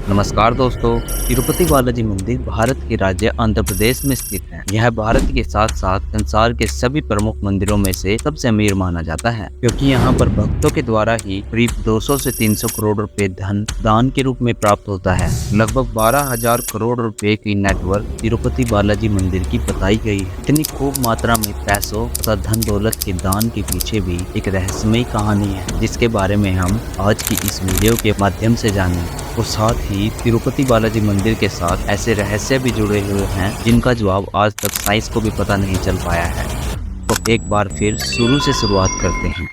नमस्कार दोस्तों। तिरुपति बालाजी मंदिर भारत के राज्य आंध्र प्रदेश में स्थित है। यह भारत के साथ साथ संसार के सभी प्रमुख मंदिरों में से सबसे अमीर माना जाता है, क्योंकि यहाँ पर भक्तों के द्वारा ही करीब 200 से 300 करोड़ रुपए धन दान के रूप में प्राप्त होता है। लगभग 12,000 करोड़ रुपए की नेटवर्क तिरुपति बालाजी मंदिर की बताई गई है। इतनी खूब मात्रा में पैसों तथा धन दौलत के दान के पीछे भी एक रहस्यमयी कहानी है, जिसके बारे में हम आज की इस वीडियो के माध्यम से जानेंगे। और साथ ही तिरुपति बालाजी मंदिर के साथ ऐसे रहस्य भी जुड़े हुए हैं जिनका जवाब आज तक साइंस को भी पता नहीं चल पाया है। तो एक बार फिर शुरू से शुरुआत करते हैं।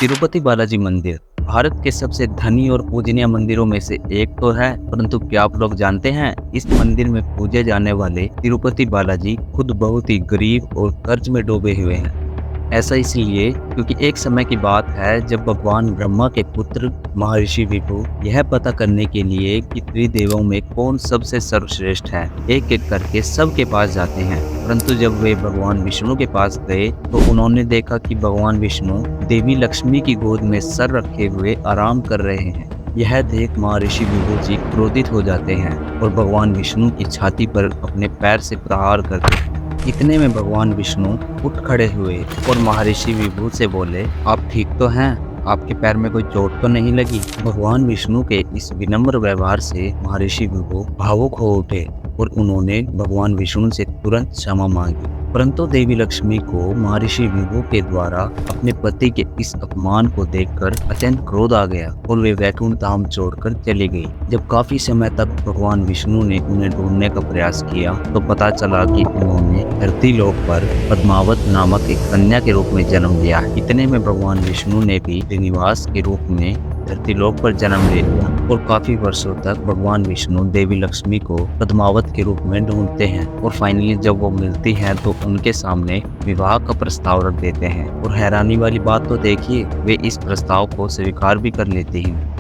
तिरुपति बालाजी मंदिर भारत के सबसे धनी और पूजनीय मंदिरों में से एक तो है, परंतु क्या आप लोग जानते हैं इस मंदिर में पूजे जाने वाले तिरुपति बालाजी खुद बहुत ही गरीब और कर्ज में डूबे हुए हैं। ऐसा इसलिए क्योंकि एक समय की बात है जब भगवान ब्रह्मा के पुत्र महर्षि विभु यह पता करने के लिए कि त्रिदेवों में कौन सबसे सर्वश्रेष्ठ है, एक एक करके सबके पास जाते हैं। परंतु जब वे भगवान विष्णु के पास गए तो उन्होंने देखा कि भगवान विष्णु देवी लक्ष्मी की गोद में सर रखे हुए आराम कर रहे हैं। यह देख महर्षि विभु जी क्रोधित हो जाते हैं और भगवान विष्णु की छाती पर अपने पैर से प्रहार करते हैं। इतने में भगवान विष्णु उठ खड़े हुए और महर्षि विभु से बोले, आप ठीक तो हैं? आपके पैर में कोई चोट तो नहीं लगी? भगवान विष्णु के इस विनम्र व्यवहार से महर्षि विभु भावुक हो उठे और उन्होंने भगवान विष्णु से तुरंत क्षमा मांगी। परंतु देवी लक्ष्मी को महर्षि विभु के द्वारा अपने पति के इस अपमान को देखकर अत्यंत क्रोध आ गया और वे वैकुंठ धाम छोड़कर चली गई। जब काफी समय तक भगवान विष्णु ने उन्हें ढूंढने का प्रयास किया तो पता चला कि उन्होंने धरती लोक पर पद्मावत नामक एक कन्या के रूप में जन्म लिया। इतने में भगवान विष्णु ने भी श्रीनिवास के रूप में धरती लोक पर जन्म ले लिया और काफी वर्षों तक भगवान विष्णु देवी लक्ष्मी को पद्मावत के रूप में ढूंढते हैं और फाइनली जब वो मिलती हैं तो उनके सामने विवाह का प्रस्ताव रख देते हैं। और हैरानी वाली बात तो देखिए, वे इस प्रस्ताव को स्वीकार भी कर लेती हैं।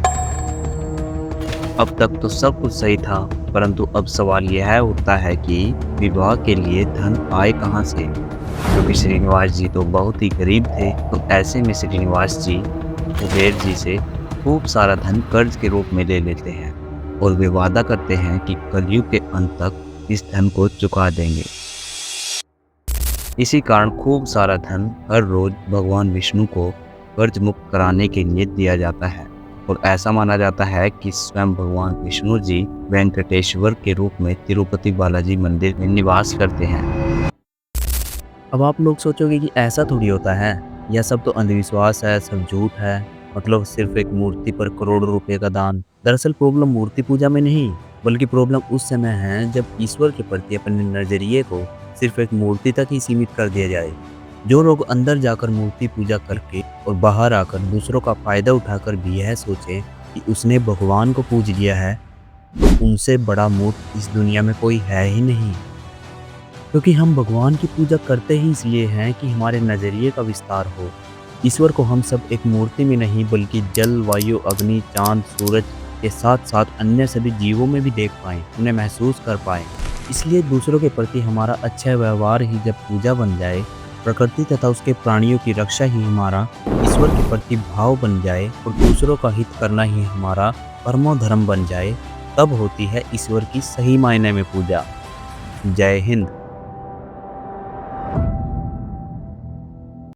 अब तक तो सब कुछ सही था, परंतु अब सवाल यह उठता है कि विवाह के लिए धन आए कहाँ से, क्योंकि श्रीनिवास जी तो बहुत ही गरीब थे। तो ऐसे में श्रीनिवास जी कुबेर जी से खूब सारा धन कर्ज के रूप में ले लेते हैं और वे वादा करते हैं कि कलयुग के अंत तक इस धन को चुका देंगे। इसी कारण खूब सारा धन हर रोज भगवान विष्णु को कर्ज मुक्त कराने के लिए दिया जाता है और ऐसा माना जाता है कि स्वयं भगवान विष्णु जी वेंकटेश्वर के रूप में तिरुपति बालाजी मंदिर में निवास करते हैं। अब आप लोग सोचोगे कि ऐसा थोड़ी होता है, यह सब तो अंधविश्वास है, सब झूठ है, मतलब सिर्फ एक मूर्ति पर करोड़ों रुपए का दान। दरअसल प्रॉब्लम मूर्ति पूजा में नहीं, बल्कि प्रॉब्लम उस समय है जब ईश्वर के प्रति अपने नजरिए को सिर्फ एक मूर्ति तक ही सीमित कर दिया जाए। जो लोग अंदर जाकर मूर्ति पूजा करके और बाहर आकर दूसरों का फायदा उठाकर भी यह सोचे कि उसने भगवान को पूज लिया है, तो उनसे बड़ा मूर्ख इस दुनिया में कोई है ही नहीं। क्योंकि हम भगवान की पूजा करते ही इसलिए हैं कि हमारे नजरिए का विस्तार हो। ईश्वर को हम सब एक मूर्ति में नहीं बल्कि जल, वायु, अग्नि, चांद, सूरज के साथ साथ अन्य सभी जीवों में भी देख पाएं, उन्हें महसूस कर पाएं। इसलिए दूसरों के प्रति हमारा अच्छा व्यवहार ही जब पूजा बन जाए, प्रकृति तथा उसके प्राणियों की रक्षा ही हमारा ईश्वर के प्रति भाव बन जाए और दूसरों का हित करना ही हमारा परमो धर्म बन जाए, तब होती है ईश्वर की सही मायने में पूजा। जय हिंद।